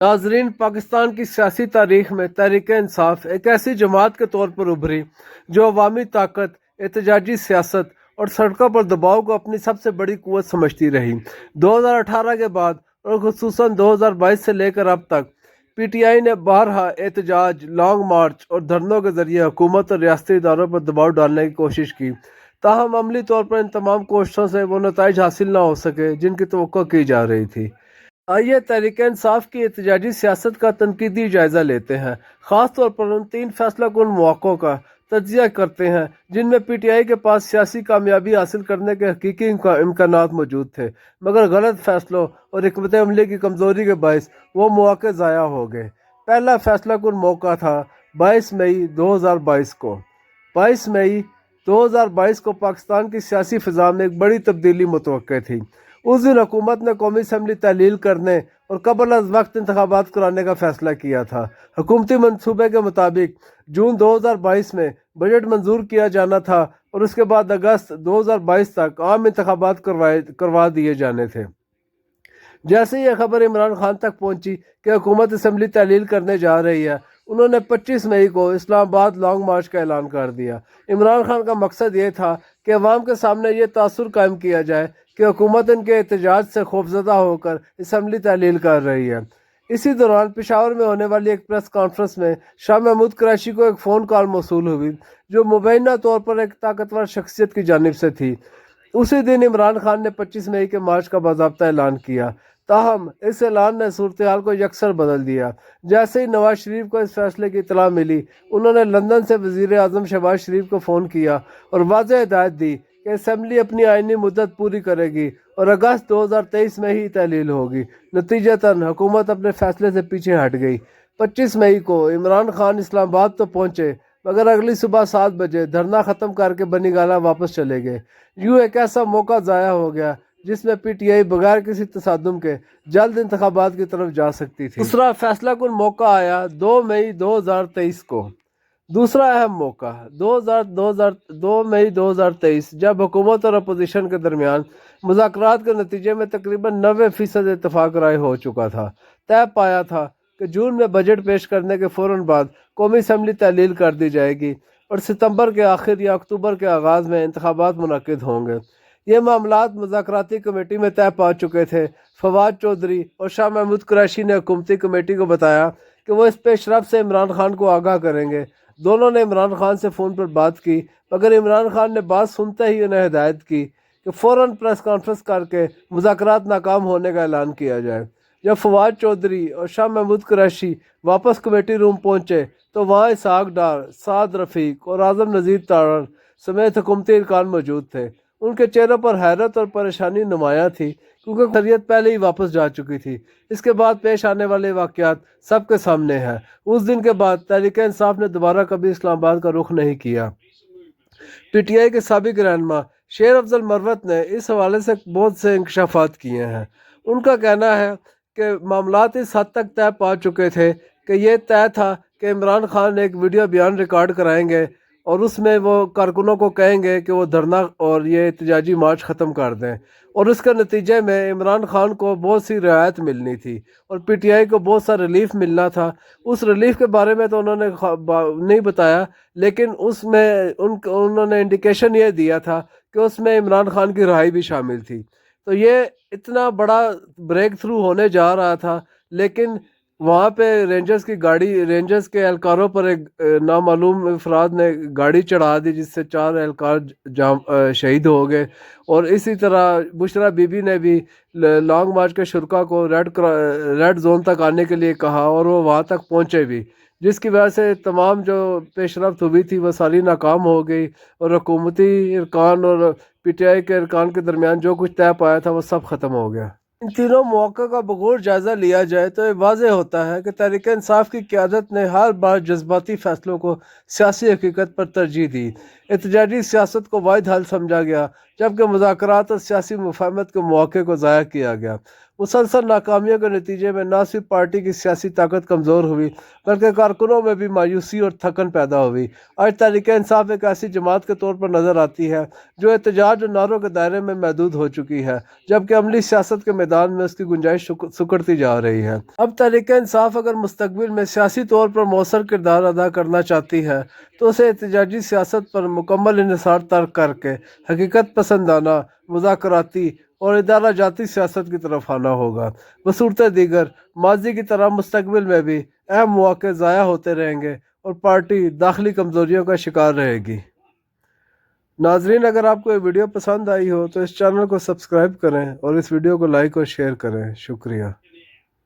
नाजरीन, पाकिस्तान की सियासी तारीख में तहरीक इंसाफ एक ऐसी जमात के तौर पर उभरी जो अवामी ताकत, एहतजाजी सियासत और सड़कों पर दबाव को अपनी सबसे बड़ी कुव्वत समझती रही। 2018 के बाद और खुसूसन 2022 से लेकर अब तक PTI ने बारहा एहतजाज, लॉन्ग मार्च और धरनों के जरिए हुकूमत और रियासती इदारों पर दबाव डालने की कोशिश की। ताहम अमली तौर पर इन तमाम कोशिशों से वो नताइज हासिल ना हो सके जिनकी तवक्को की जा रही थी। आइए तहरीक इंसाफ की एहतजाजी सियासत का तनकीदी जायज़ा लेते हैं, ख़ास तौर पर उन 3 फैसला कुन मौक़ों का तज्ज़िया करते हैं जिनमें PTI के पास सियासी कामयाबी हासिल करने के हकीकी इम्कानात मौजूद थे, मगर गलत फैसलों और हिकमत अमली की कमज़ोरी के बायस वो मौक़े ज़ाया हो गए। पहला फैसला कुन मौका था 22 मई 2022 को। 22 मई 2022 को पाकिस्तान की सियासी फ़िज़ा में एक बड़ी तब्दीली मुतवक्के थी। उस दिन हुकूमत ने कौमी असम्बली तहलील करने और कबल अज़ वक्त इंतखाबात कराने का फैसला किया था। हुकूमती मनसूबे के मुताबिक जून 2022 में बजट मंजूर किया जाना था और उसके बाद अगस्त 2022 तक आम इंतखाबात करवा दिए जाने थे। जैसे ही यह खबर इमरान खान तक पहुंची कि हुकूमत असम्बली तहलील करने जा रही है, उन्होंने 25 मई को इस्लामाबाद लॉन्ग मार्च का ऐलान कर दिया। इमरान खान का मकसद ये था कि अवाम के सामने ये तासुर कायम किया जाए कि हुकूमत इनके एहतजाज से खौफजदा होकर असम्बली तहलील कर रही है। इसी दौरान पेशावर में होने वाली एक प्रेस कॉन्फ्रेंस में शाह महमूद कुरैशी को एक फ़ोन कॉल मौसूल हुई जो मुबैना तौर पर एक ताकतवर शख्सियत की जानिब से थी। उसी दिन इमरान खान ने 25 मई के मार्च का बाज़ाब्ता ऐलान किया। ताहम इस ऐलान ने सूरत हाल को यकसर बदल दिया। जैसे ही नवाज शरीफ को इस फैसले की इतला मिली, उन्होंने लंदन से वज़ीर आज़म शहबाज शरीफ को फ़ोन किया और वाज़ेह हिदायत दी कि असम्बली अपनी आइनी मुद्दत पूरी करेगी और अगस्त 2023 में ही तहलील होगी। नतीजतन हुकूमत अपने फैसले से पीछे हट गई। 25 मई को इमरान खान इस्लामाबाद तो पहुँचे, मगर अगली सुबह 7 बजे धरना ख़त्म करके बनी गाला वापस चले गए। यूँ एक ऐसा मौका ज़ाया हो गया जिसमें PTI बगैर किसी तसादुम के जल्द इंतखाबात की तरफ जा सकती थी। दूसरा फैसला कुन मौका आया 2 मई 2023 को। दूसरा अहम मौका 2 मई 2023, जब हुकूमत और अपोजिशन के दरमियान मुज़ाकरात के नतीजे में तकरीबन 90% इत्तफाक राय हो चुका था। तय पाया था कि जून में बजट पेश करने के फ़ौरन बाद कौमी असम्बली तहलील कर दी जाएगी और सितंबर के आखिर या अक्टूबर के आगाज़ में इंतखाबात मुनक्किद होंगे। ये मामलात मुज़ाकराती कमेटी में तय पा चुके थे। फवाद चौधरी और शाह महमूद कुरैशी ने हुकूमती कमेटी को बताया कि वो इस पेशरफ से इमरान खान को आगाह करेंगे। दोनों ने इमरान खान से फ़ोन पर बात की, मगर इमरान खान ने बात सुनते ही उन्हें हिदायत की कि फ़ौरन प्रेस कॉन्फ्रेंस करके मुज़ाकरात नाकाम होने का ऐलान किया जाए। जब फवाद चौधरी और शाह महमूद कुरैशी वापस कमेटी रूम पहुँचे तो वहाँ इसहाक डार, साद रफ़ीक और आज़म नज़ीर तारण समेत हुकूमती अरकान मौजूद थे। उनके चेहरों पर हैरत और परेशानी नुमायाँ थी क्योंकि खैरियत पहले ही वापस जा चुकी थी। इसके बाद पेश आने वाले वाक़यात सबके सामने हैं। उस दिन के बाद तहरीक इंसाफ ने दोबारा कभी इस्लामाबाद का रुख नहीं किया। PTI के साबिक रहनुमा शेर अफजल मरवत ने इस हवाले से बहुत से इंकशाफात किए हैं। उनका कहना है कि मामलात इस हद तक तय पा चुके थे कि ये तय था कि इमरान खान एक वीडियो बयान रिकॉर्ड कराएंगे और उसमें वो कारकुनों को कहेंगे कि वो धरना और ये एहतजाजी मार्च ख़त्म कर दें, और उसके नतीजे में इमरान खान को बहुत सी रियायत मिलनी थी और PTI को बहुत सा रिलीफ मिलना था। उस रिलीफ के बारे में तो उन्होंने नहीं बताया, लेकिन उसमें उन्होंने इंडिकेशन ये दिया था कि उसमें इमरान खान की रिहाई भी शामिल थी। तो ये इतना बड़ा ब्रेक थ्रू होने जा रहा था, लेकिन वहाँ पे रेंजर्स के एहलकारों पर एक नामालूम अफराद ने गाड़ी चढ़ा दी जिससे 4 एहलकार शहीद हो गए। और इसी तरह बुशरा बीबी ने भी लॉन्ग मार्च के शुरका को रेड जोन तक आने के लिए कहा और वो वहाँ तक पहुँचे भी, जिसकी वजह से तमाम जो पेशरफ्त हुई थी वह सारी नाकाम हो गई और हुकूमती अरकान और PTI के अरकान के दरमियान जो कुछ तय पाया था वो सब ख़त्म हो गया। इन तीनों मौक़ों का बगौर जायज़ा लिया जाए तो ये वाज़ेह होता है कि तहरीक इंसाफ की क़यादत ने हर बार जज्बाती फ़ैसलों को सियासी हकीकत पर तरजीह दी। احتجاجی سیاست کو واحد حل سمجھا گیا، جبکہ مذاکرات اور سیاسی مفاہمت کے مواقع کو ضائع کیا گیا۔ مسلسل ناکامیوں کے نتیجے میں نہ صرف پارٹی کی سیاسی طاقت کمزور ہوئی بلکہ کارکنوں میں بھی مایوسی اور تھکن پیدا ہوئی۔ آج تحریک انصاف ایک ایسی جماعت کے طور پر نظر آتی ہے جو احتجاج اور نعروں کے دائرے میں محدود ہو چکی ہے، جبکہ عملی سیاست کے میدان میں اس کی گنجائش سکڑتی جا رہی ہے۔ اب تحریک انصاف اگر مستقبل میں سیاسی طور پر مؤثر کردار ادا کرنا چاہتی ہے تو اسے احتجاجی سیاست پر مکمل انحصار ترک کر کے حقیقت پسندانہ، مذاکراتی اور ادارہ جاتی سیاست کی طرف آنا ہوگا۔ بصورت دیگر ماضی کی طرح مستقبل میں بھی اہم مواقع ضائع ہوتے رہیں گے اور پارٹی داخلی کمزوریوں کا شکار رہے گی۔ ناظرین، اگر آپ کو یہ ویڈیو پسند آئی ہو تو اس چینل کو سبسکرائب کریں اور اس ویڈیو کو لائک اور شیئر کریں۔ شکریہ۔